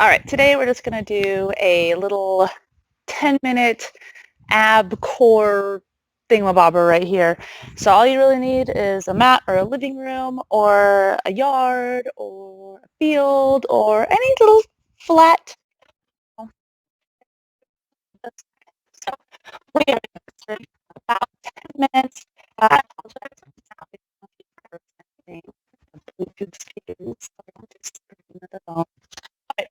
All right, today we're just going to do a little 10-minute ab core thingamabobber right here. So all you really need is a mat or a living room or a yard or a field or any little flat. So we are going to about 10 minutes. I apologize for the Bluetooth speakers. All right,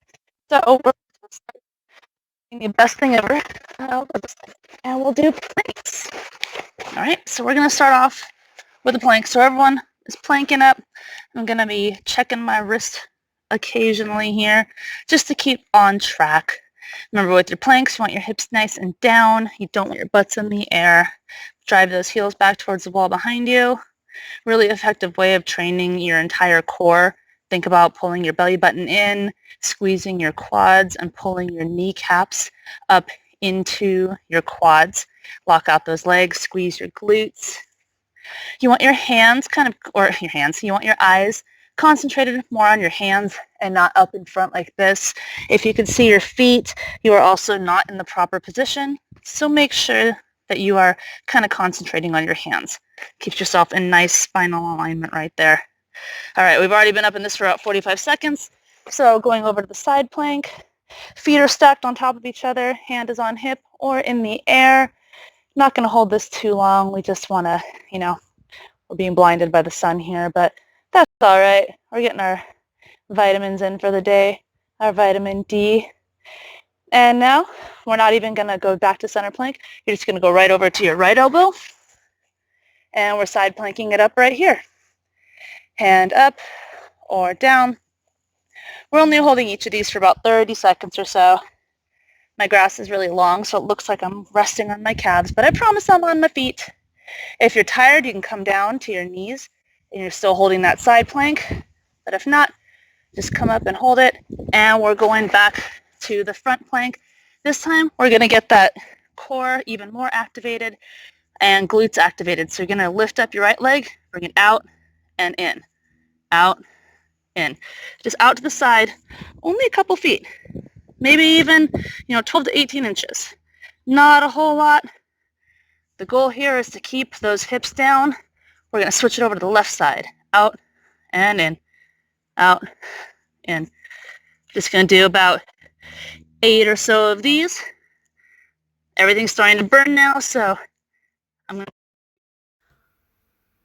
so we're the best thing ever. And we'll do planks. All right, so we're going to start off with a plank. So everyone is planking up. I'm going to be checking my wrist occasionally here just to keep on track. Remember, with your planks, you want your hips nice and down. You don't want your butts in the air. Drive those heels back towards the wall behind you. Really effective way of training your entire core. Think about pulling your belly button in, squeezing your quads, and pulling your kneecaps up into your quads. Lock out those legs, squeeze your glutes. You want your hands you want your eyes concentrated more on your hands and not up in front like this. If you can see your feet, you are also not in the proper position. So make sure that you are kind of concentrating on your hands. Keep yourself in nice spinal alignment right there. All right, we've already been up in this for about 45 seconds. So going over to the side plank, feet are stacked on top of each other, hand is on hip or in the air. Not going to hold this too long. We just want to, we're being blinded by the sun here, but that's all right. We're getting our vitamins in for the day, our vitamin D. And now we're not even going to go back to center plank. You're just going to go right over to your right elbow, and we're side planking it up right here. Hand up or down. We're only holding each of these for about 30 seconds or so. My grass is really long, so it looks like I'm resting on my calves, but I promise I'm on my feet. If you're tired, you can come down to your knees and you're still holding that side plank. But if not, just come up and hold it. And we're going back to the front plank. This time, we're going to get that core even more activated and glutes activated. So you're going to lift up your right leg, bring it out and in, out, in. Just out to the side, only a couple feet. Maybe even, 12 to 18 inches. Not a whole lot. The goal here is to keep those hips down. We're going to switch it over to the left side. Out and in. Out, in. Just going to do about 8 or so of these. Everything's starting to burn now, so I'm going to...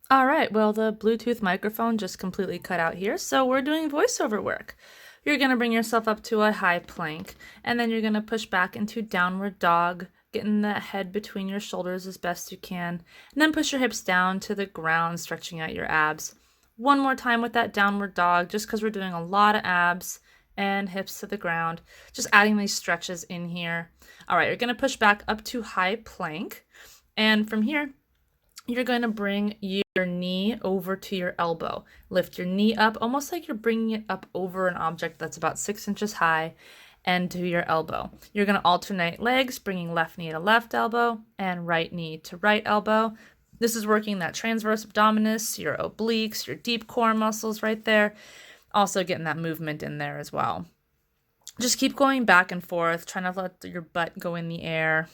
All right, well, the Bluetooth microphone just completely cut out here, so we're doing voiceover work. You're going to bring yourself up to a high plank, and then you're going to push back into downward dog, getting the head between your shoulders as best you can, and then push your hips down to the ground, stretching out your abs. One more time with that downward dog, just because we're doing a lot of abs and hips to the ground, just adding these stretches in here. All right, you're going to push back up to high plank, and from here, you're going to bring your knee over to your elbow. Lift your knee up, almost like you're bringing it up over an object that's about 6 inches high, and to your elbow. You're going to alternate legs, bringing left knee to left elbow and right knee to right elbow. This is working that transverse abdominis, your obliques, your deep core muscles right there. Also getting that movement in there as well. Just keep going back and forth, trying to let your butt go in the air.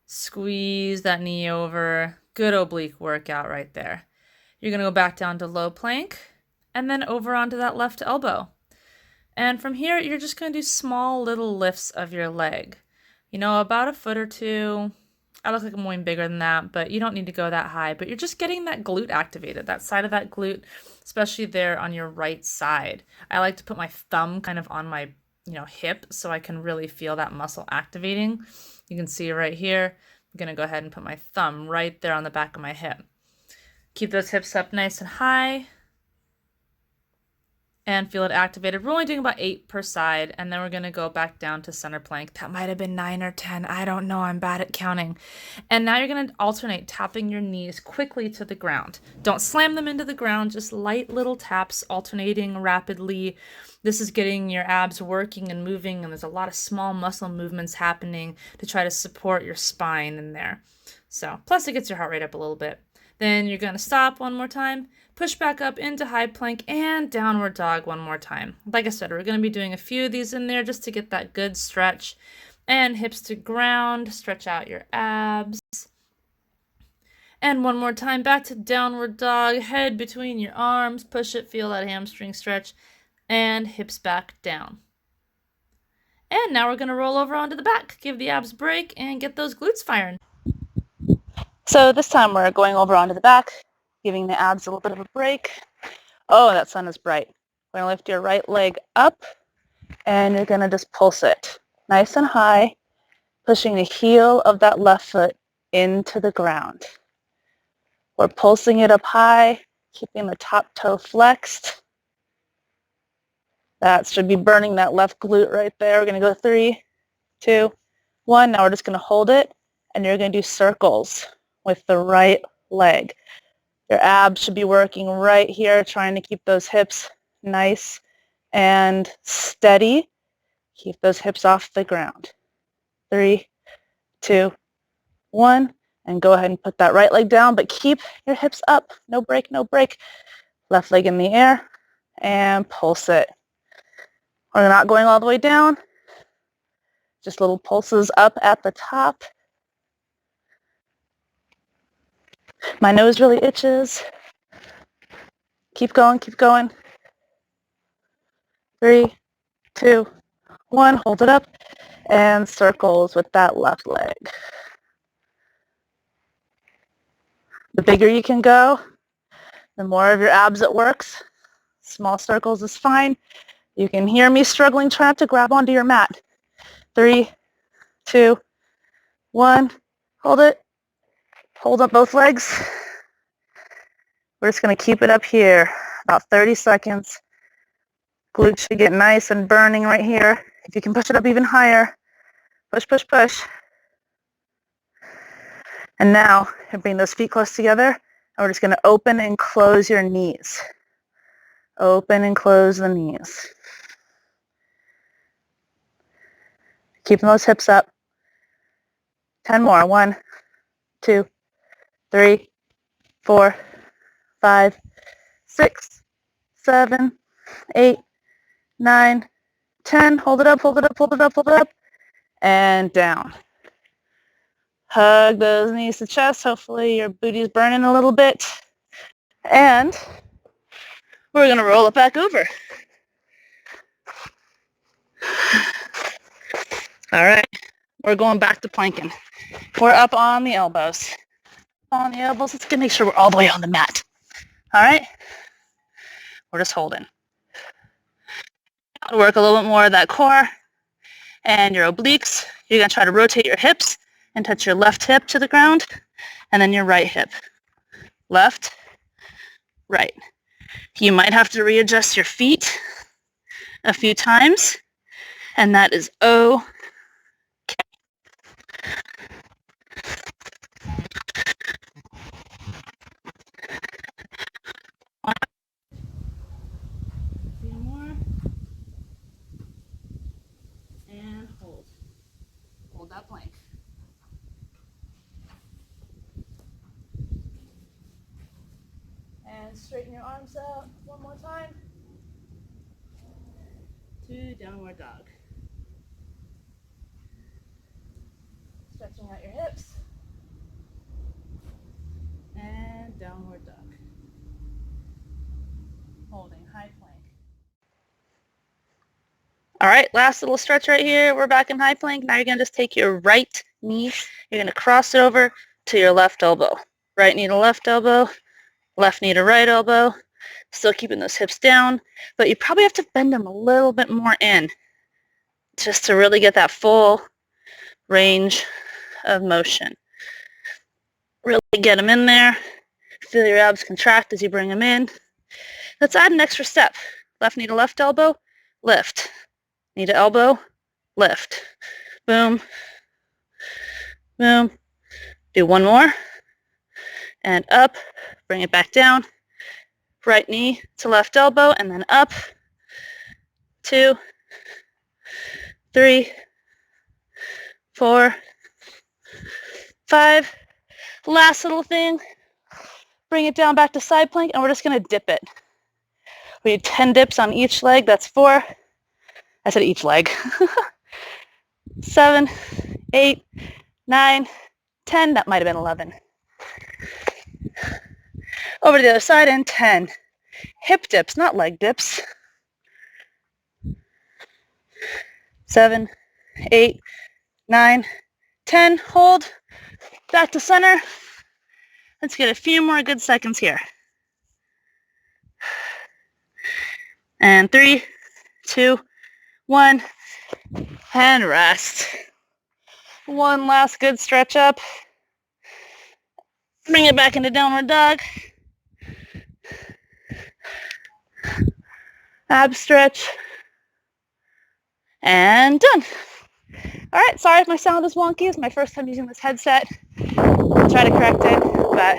Squeeze that knee over. Good oblique workout right there. You're going to go back down to low plank and then over onto that left elbow. And from here, you're just going to do small little lifts of your leg. About a foot or two. I look like I'm going bigger than that, but you don't need to go that high. But you're just getting that glute activated, that side of that glute, especially there on your right side. I like to put my thumb kind of on my hip so I can really feel that muscle activating. You can see right here. I'm going to go ahead and put my thumb right there on the back of my hip. Keep those hips up nice and high and feel it activated. We're only doing about 8 per side, and then we're going to go back down to center plank. That might have been 9 or 10. I don't know. I'm bad at counting. And now you're going to alternate tapping your knees quickly to the ground. Don't slam them into the ground, just light little taps, alternating rapidly. This is getting your abs working and moving, and there's a lot of small muscle movements happening to try to support your spine in there. So, plus it gets your heart rate up a little bit. Then you're going to stop one more time, Push back up into high plank and downward dog one more time. Like I said, we're going to be doing a few of these in there just to get that good stretch. And hips to ground, stretch out your abs. And one more time, back to downward dog, head between your arms, push it, feel that hamstring stretch, and hips back down. And now we're going to roll over onto the back, give the abs a break, and get those glutes firing. So this time we're going over onto the back, giving the abs a little bit of a break. Oh, that sun is bright. We're going to lift your right leg up, and you're going to just pulse it nice and high, pushing the heel of that left foot into the ground. We're pulsing it up high, keeping the top toe flexed. That should be burning that left glute right there. We're going to go 3, 2, 1. Now we're just going to hold it, and you're going to do circles with the right leg. Your abs should be working right here, trying to keep those hips nice and steady. Keep those hips off the ground. 3, 2, 1. And go ahead and put that right leg down, but keep your hips up. No break, no break. Left leg in the air, and pulse it. We're not going all the way down. Just little pulses up at the top. My nose really itches. Keep going, keep going. 3, 2, 1. Hold it up. And circles with that left leg. The bigger you can go, the more of your abs it works. Small circles is fine. You can hear me struggling trying to grab onto your mat. 3, 2, 1. Hold it. Hold up both legs. We're just going to keep it up here, about 30 seconds. Glutes should get nice and burning right here. If you can push it up even higher, push, push, push. And now, bring those feet close together, and we're just going to open and close your knees. Open and close the knees. Keeping those hips up. 10 more. 1, 2, 3, 4, 5, 6, 7, 8, 9, 10. Hold it up, hold it up, hold it up, hold it up. And down. Hug those knees to chest. Hopefully your booty's burning a little bit. And we're going to roll it back over. All right. We're going back to planking. We're up on the elbows. On the elbows. Let's make sure we're all the way on the mat. All right. We're just holding. Work a little bit more of that core and your obliques. You're going to try to rotate your hips and touch your left hip to the ground and then your right hip. Left, right. You might have to readjust your feet a few times, and that is okay. A few more. And hold. Hold that plank. And straighten your arms out one more time. To downward dog. Stretching out your hips. And downward dog. Holding high plank. All right, last little stretch right here. We're back in high plank. Now you're going to just take your right knee. You're going to cross it over to your left elbow. Right knee to left elbow. Left knee to right elbow. Still keeping those hips down, but you probably have to bend them a little bit more in just to really get that full range of motion. Really get them in there. Feel your abs contract as you bring them in. Let's add an extra step. Left knee to left elbow, lift. Knee to elbow, lift. Boom, boom. Do one more. And up, bring it back down. Right knee to left elbow, and then up. 2, 3, 4, 5. Last little thing. Bring it down back to side plank, and we're just going to dip it. We need 10 dips on each leg. That's 4. I said each leg. 7, 8, 9, 10. That might have been 11. Over to the other side, and 10. Hip dips, not leg dips. 7, 8, 9, 10. Hold. Back to center. Let's get a few more good seconds here. And 3, 2, 1, and rest. One last good stretch up. Bring it back into downward dog. Ab stretch. And done. All right, sorry if my sound is wonky. It's my first time using this headset. I'll try to correct it, but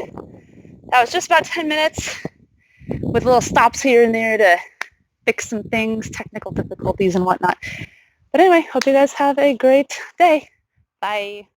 that was just about 10 minutes with little stops here and there to fix some things, technical difficulties and whatnot. But anyway, hope you guys have a great day. Bye.